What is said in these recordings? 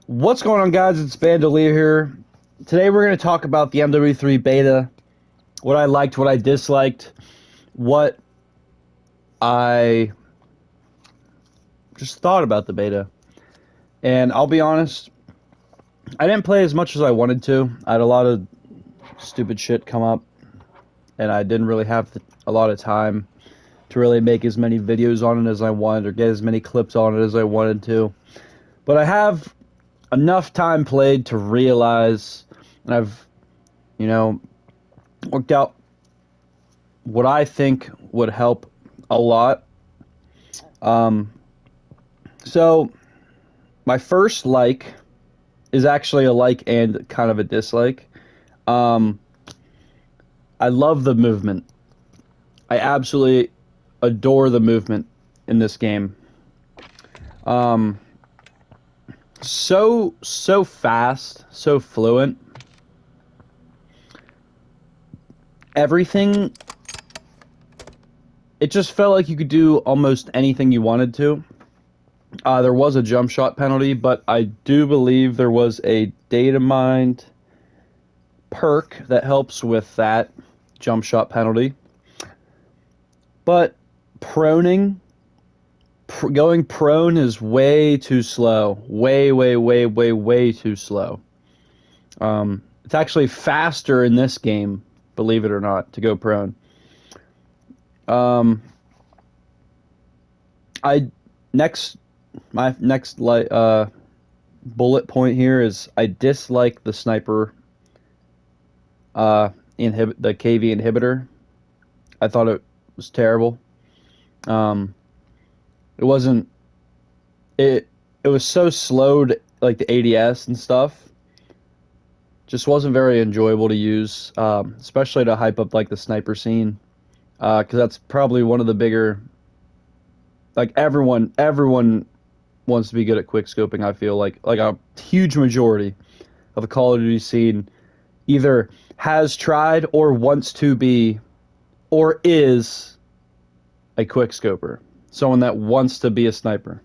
What's going on, guys? It's Bandolier here. Today we're going to talk about the MW3 beta, what I liked, what I disliked, what I just thought about the beta. And I'll be honest, I didn't play as much as I wanted to. I had a lot of stupid shit come up, and I didn't really have a lot of time to really make as many videos on it as I wanted or get as many clips on it as I wanted to. But I have enough time played to realize, and I've, you know, worked out what I think would help a lot. Um, so my first like is actually a like and kind of a dislike. Um, I love the movement. I absolutely adore the movement in this game. Um, so fast, so fluent. Everything. It just felt like you could do almost anything you wanted to. There was a jump shot penalty, but I do believe there was a data mined perk that helps with that jump shot penalty. But proning, going prone is way too slow. Way too slow. It's actually faster in this game, believe it or not, to go prone. Um, I next my next bullet point here is I dislike the sniper the KV inhibitor. I thought it was terrible. Um, it wasn't it it was so slowed, like the ADS and stuff. Just wasn't very enjoyable to use, especially to hype up like the sniper scene, because that's probably one of the bigger, like everyone wants to be good at quick scoping. I feel like a huge majority of the Call of Duty scene either has tried or wants to be or is a quick scoper, someone that wants to be a sniper.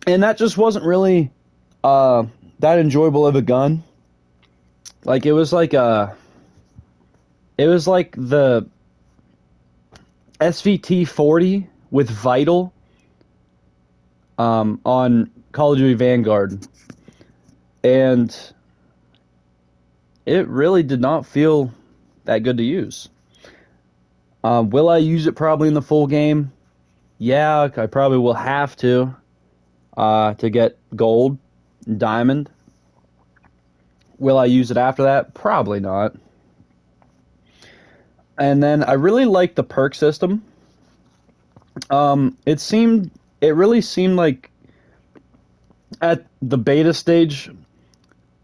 And that just wasn't really that enjoyable of a gun. Like it was like the SVT 40 with Vital on Call of Duty Vanguard, and it really did not feel that good to use. Will I use it probably in the full game? Yeah, I probably will have to get gold, diamond. Will I use it after that? Probably not. And then I really liked the perk system. It really seemed like at the beta stage,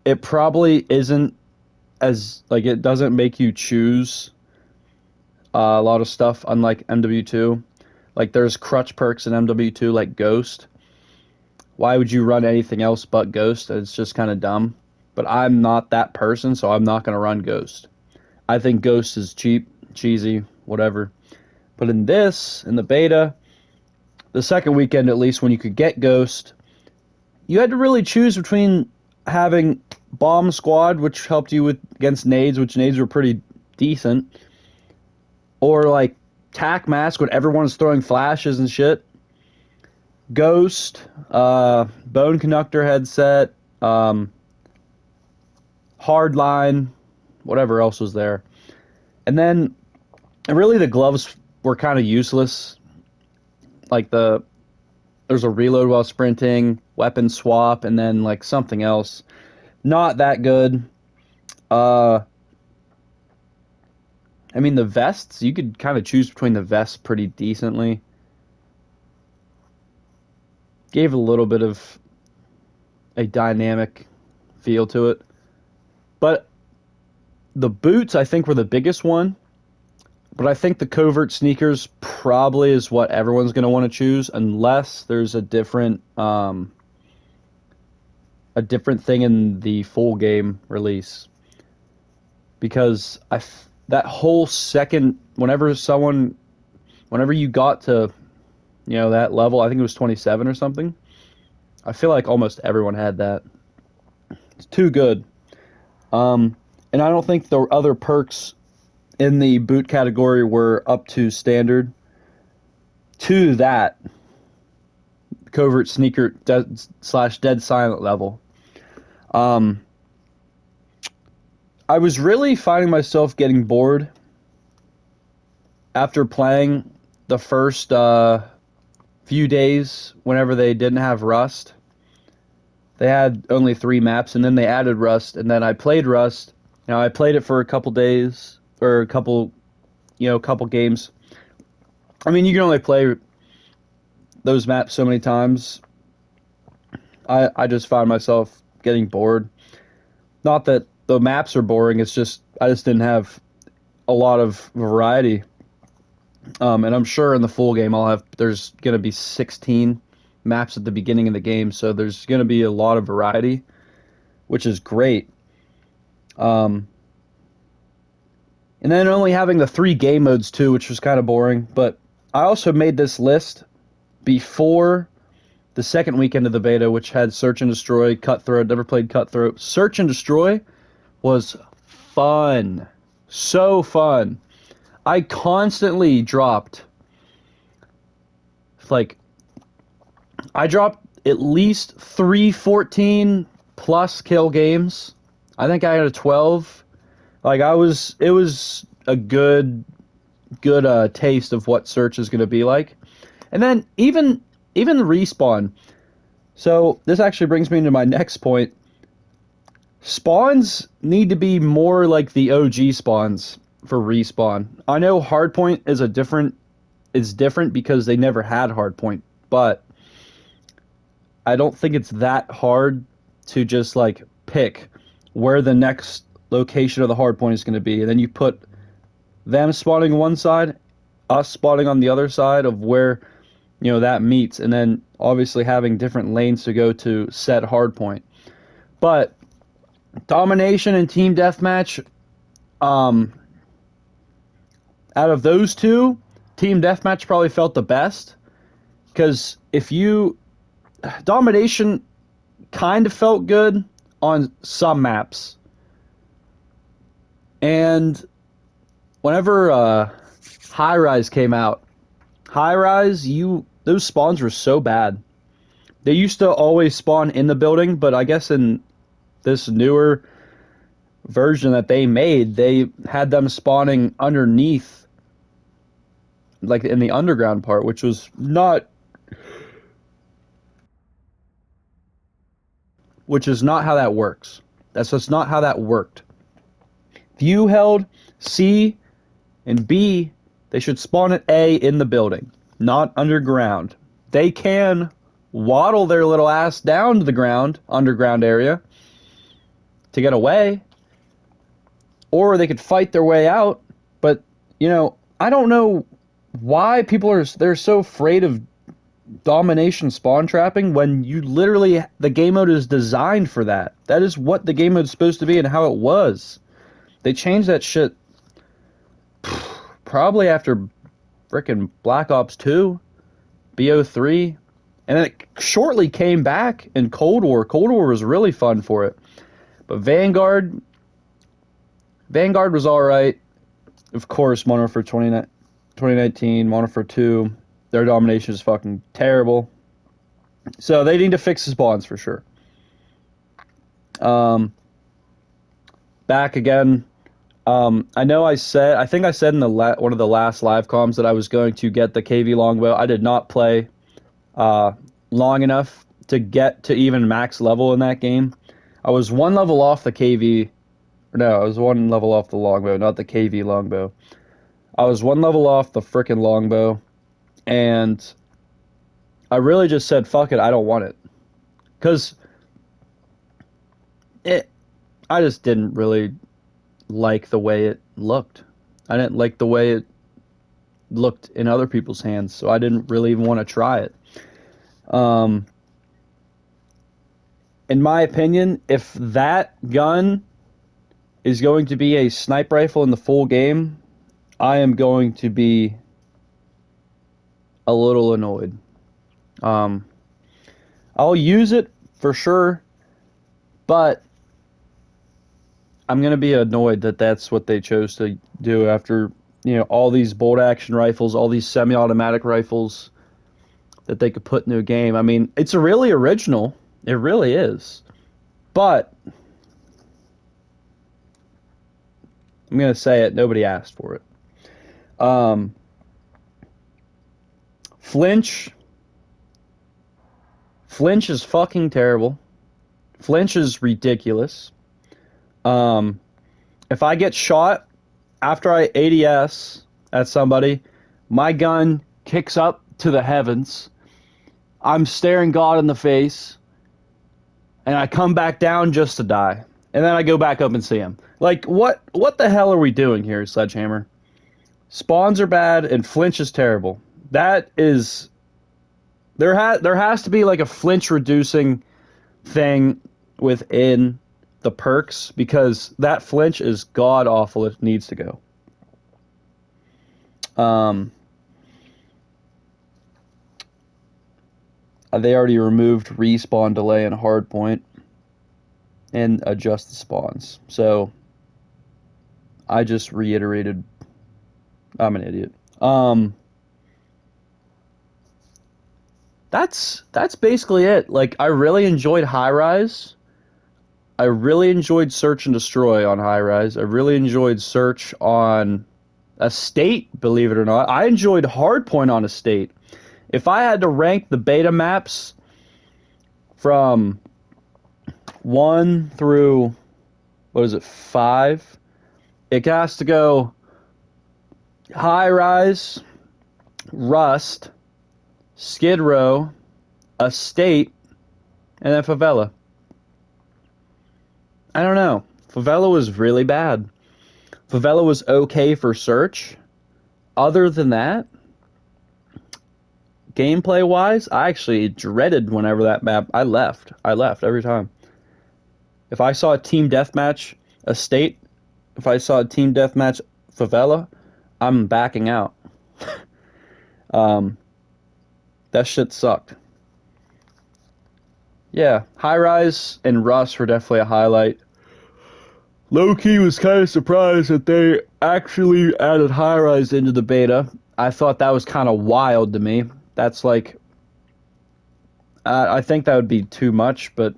it probably isn't as, like, it doesn't make you choose a lot of stuff, unlike MW2. Like, there's crutch perks in MW2, like Ghost. Why would you run anything else but Ghost? It's just kind of dumb. But I'm not that person, so I'm not going to run Ghost. I think Ghost is cheap, cheesy, whatever. But in the beta, the second weekend at least, when you could get Ghost, you had to really choose between having Bomb Squad, which helped you with against nades, which nades were pretty decent, or like Tac Mask when everyone's throwing flashes and shit. Ghost, Bone Conductor headset, Hardline, whatever else was there. And then, and really the gloves were kind of useless. Like there's a reload while sprinting, weapon swap, and then like something else. Not that good. Uh, I mean the vests, you could kind of choose between the vests pretty decently. Gave a little bit of a dynamic feel to it. But the boots, I think, were the biggest one. But I think the covert sneakers probably is what everyone's going to want to choose, unless there's a different thing in the full game release. Because that whole second, whenever you got to, that level, I think it was 27 or something. I feel like almost everyone had that. It's too good. Um, and I don't think the other perks in the boot category were up to standard to that covert sneaker slash dead silent level. Um, I was really finding myself getting bored after playing the first few days whenever they didn't have Rust. They had only 3 maps, and then they added Rust, and then I played Rust. Now I played it for a couple days or a couple, couple games. I mean, you can only play those maps so many times. I just found myself getting bored. Not that the maps are boring. It's just I just didn't have a lot of variety. And I'm sure in the full game there's gonna be 16 maps at the beginning of the game, so there's gonna be a lot of variety, which is great. Um, and then only having the 3 game modes too, which was kind of boring. But I also made this list before the second weekend of the beta, which had Search and Destroy, Cutthroat. Never played Cutthroat. Search and Destroy was fun. So fun. I constantly dropped, like, I dropped at least 3 14 plus kill games. I think I had a 12. Like, it was a good taste of what Search is going to be like. And then even Respawn. So this actually brings me to my next point. Spawns need to be more like the OG spawns for Respawn. I know Hardpoint is different because they never had Hardpoint, but I don't think it's that hard to just like pick where the next location of the hardpoint is going to be, and then you put them spawning on one side, us spawning on the other side of where that meets, and then obviously having different lanes to go to set hardpoint. But domination and team deathmatch, um, out of those two, team deathmatch probably felt the best because if you domination kind of felt good on some maps, and whenever High Rise came out, High Rise, those spawns were so bad. They used to always spawn in the building, but I guess in this newer version that they made, they had them spawning underneath, like in the underground part, which is not how that works. That's just not how that worked. If you held C and B, they should spawn at A in the building, not underground. They can waddle their little ass down to the underground area to get away, or they could fight their way out. But I don't know why they're so afraid of domination spawn trapping when the game mode is designed for that. That is what the game mode is supposed to be and how it was. They changed that shit probably after frickin' Black Ops 2, BO3, and then it shortly came back in Cold War. Cold War was really fun for it. But Vanguard was alright. Of course, Modern Warfare 2019, Modern Warfare 2, their domination is fucking terrible. So they need to fix the spawns for sure. Back again. I think I said in one of the last live comms that I was going to get the KV longbow. I did not play long enough to get to even max level in that game. I was 1 level off the KV. No, I was 1 level off the longbow, not the KV longbow. I was 1 level off the frickin' longbow, and I really just said, fuck it, I don't want it. Because I just didn't really like the way it looked. I didn't like the way it looked in other people's hands, so I didn't really even want to try it. In my opinion, if that gun is going to be a sniper rifle in the full game, I am going to be a little annoyed. I'll use it for sure, but I'm gonna be annoyed that that's what they chose to do after all these bolt action rifles, all these semi-automatic rifles that they could put into a game. I mean, it's really original. It really is. But I'm gonna say it. Nobody asked for it. Um, flinch. Flinch is fucking terrible. Flinch is ridiculous. Um, if I get shot after I ADS at somebody, my gun kicks up to the heavens. I'm staring God in the face, and I come back down just to die. And then I go back up and see him. Like, what the hell are we doing here, Sledgehammer? Spawns are bad, and flinch is terrible. That is... there has to be, like, a flinch-reducing thing within the perks, because that flinch is god-awful. It needs to go. They already removed respawn delay and hardpoint and adjust the spawns. So I just reiterated. I'm an idiot. That's basically it. Like, I really enjoyed High Rise. I really enjoyed Search and Destroy on High Rise. I really enjoyed Search on Estate, believe it or not. I enjoyed Hardpoint on Estate. If I had to rank the beta maps from 1 through, what is it, 5, it has to go High Rise, Rust, Skid Row, Estate, and then Favela. I don't know. Favela was really bad. Favela was okay for Search. Other than that, gameplay-wise, I actually dreaded whenever that map... I left every time. If I saw a team deathmatch Estate, if I saw a team deathmatch Favela, I'm backing out. That shit sucked. Yeah, High Rise and Rust were definitely a highlight. Low-key was kind of surprised that they actually added High Rise into the beta. I thought that was kind of wild to me. That's like... I think that would be too much, but,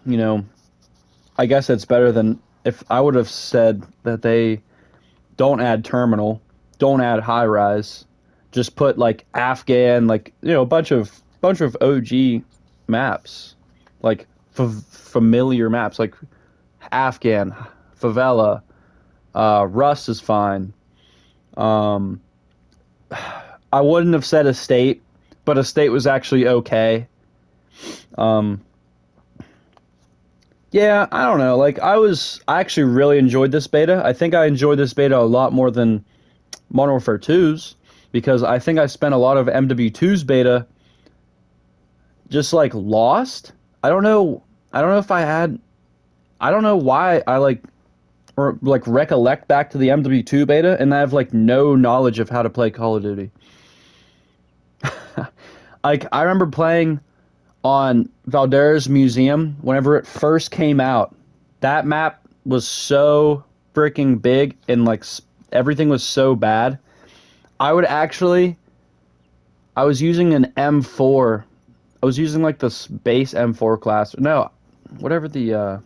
I guess it's better than if I would have said that they don't add Terminal, don't add High Rise, just put, like, Afghan, like, a bunch of OG maps, like, familiar maps, like Afghan, Favela, Rust is fine. I wouldn't have said Estate, but Estate was actually okay. Yeah, I don't know. Like, I actually really enjoyed this beta. I think I enjoyed this beta a lot more than Modern Warfare 2's, because I think I spent a lot of MW2's beta just, like, lost. I don't know if I had... I don't know why I, recollect back to the MW2 beta, and I have, like, no knowledge of how to play Call of Duty. Like, I remember playing on Valdera's Museum whenever it first came out. That map was so freaking big, and, like, everything was so bad. I was using an M4. I was using, like, this base M4 class. No, whatever the,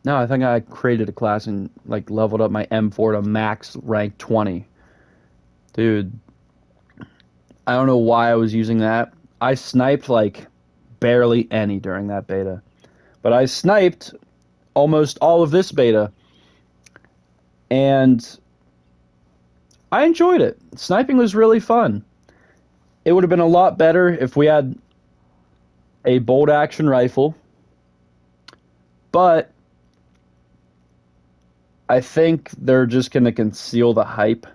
no, I think I created a class and, like, leveled up my M4 to max rank 20. Dude, I don't know why I was using that. I sniped, like, barely any during that beta. But I sniped almost all of this beta. And I enjoyed it. Sniping was really fun. It would have been a lot better if we had a bolt action rifle. But I think they're just going to conceal the hype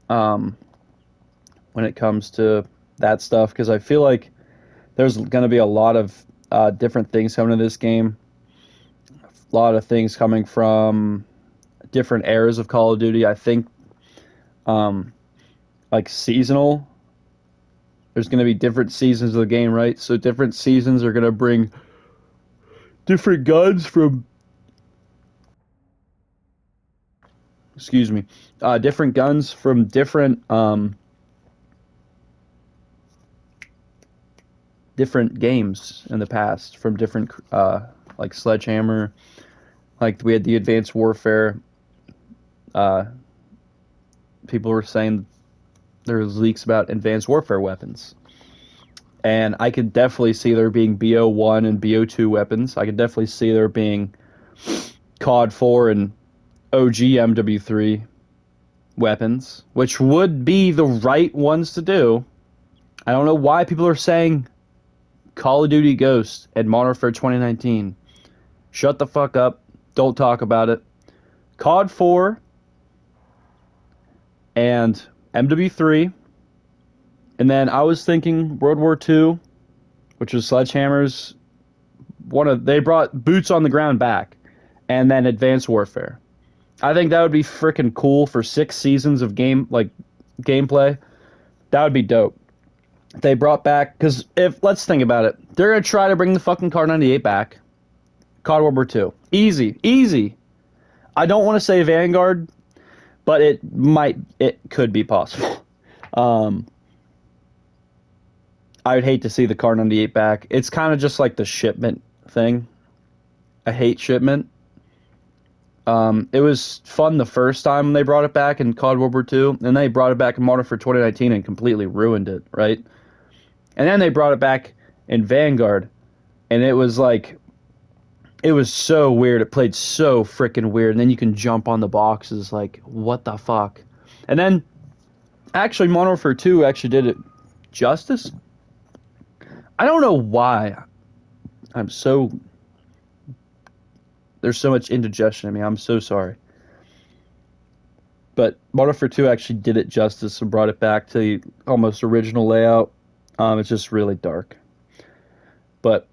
when it comes to that stuff, because I feel like there's going to be a lot of different things coming to this game. A lot of things coming from different eras of Call of Duty. I think like seasonal there's going to be different seasons of the game, right? So different seasons are going to bring different guns from, excuse me, different guns from different different games in the past, from different like Sledgehammer, like we had the Advanced Warfare. Uh, People were saying there was leaks about Advanced Warfare weapons. And I could definitely see there being BO1 and BO2 weapons. I could definitely see there being COD 4 and OG MW3 weapons, which would be the right ones to do. I don't know why people are saying Call of Duty Ghost and Modern Warfare 2019. Shut the fuck up. Don't talk about it. COD 4 and MW3. And then I was thinking World War II, which was Sledgehammer's. They brought Boots on the Ground back, and then Advanced Warfare. I think that would be freaking cool for 6 seasons of gameplay. That would be dope. They brought back, because if let's think about it, they're gonna try to bring the fucking Car 98 back. COD World War II, easy, easy. I don't want to say Vanguard, but it could be possible. Um, I would hate to see the Car 98 back. It's kind of just like the shipment thing. I hate shipment. It was fun the first time they brought it back in COD World War II, and they brought it back in Modern Warfare 2019 and completely ruined it, right? And then they brought it back in Vanguard, and it was like, it was so weird. It played so freaking weird, and then you can jump on the boxes, like, what the fuck? And then, actually, Modern Warfare 2 actually did it justice. I don't know why. I'm so There's so much indigestion in me. I'm so sorry. But Modern Warfare 2 actually did it justice and brought it back to the almost original layout. It's just really dark. But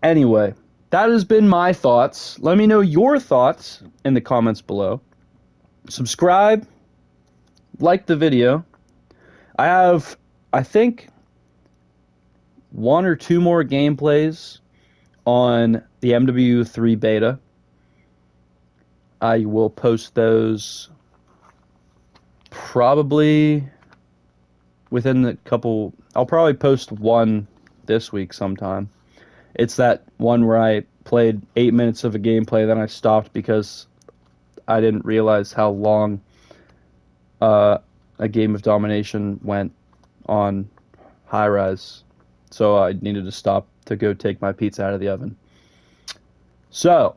anyway, that has been my thoughts. Let me know your thoughts in the comments below. Subscribe, like the video. I have, I think, 1 or 2 more gameplays on the MW3 beta. I will post those probably within a couple. I'll probably post one this week sometime. It's that one where I played 8 minutes of a gameplay, then I stopped because I didn't realize how long a game of domination went on high res. So I needed to stop to go take my pizza out of the oven. So,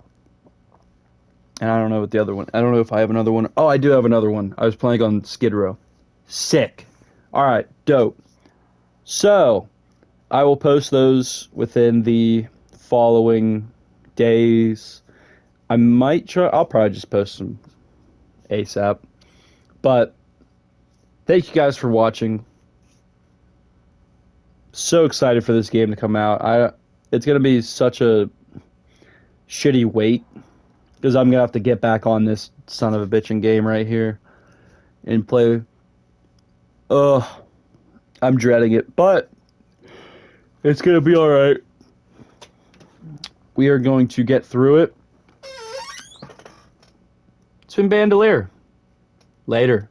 and I don't know what the other one. I don't know if I have another one. Oh, I do have another one. I was playing on Skid Row. Sick. All right, dope. So, I will post those within the following days. I might try. I'll probably just post them ASAP. But thank you guys for watching. So excited for this game to come out. It's gonna be such a shitty wait because I'm gonna have to get back on this son of a bitchin' game right here and play. Ugh, I'm dreading it, but it's gonna be all right. We are going to get through it. It's been Bandolier. Later.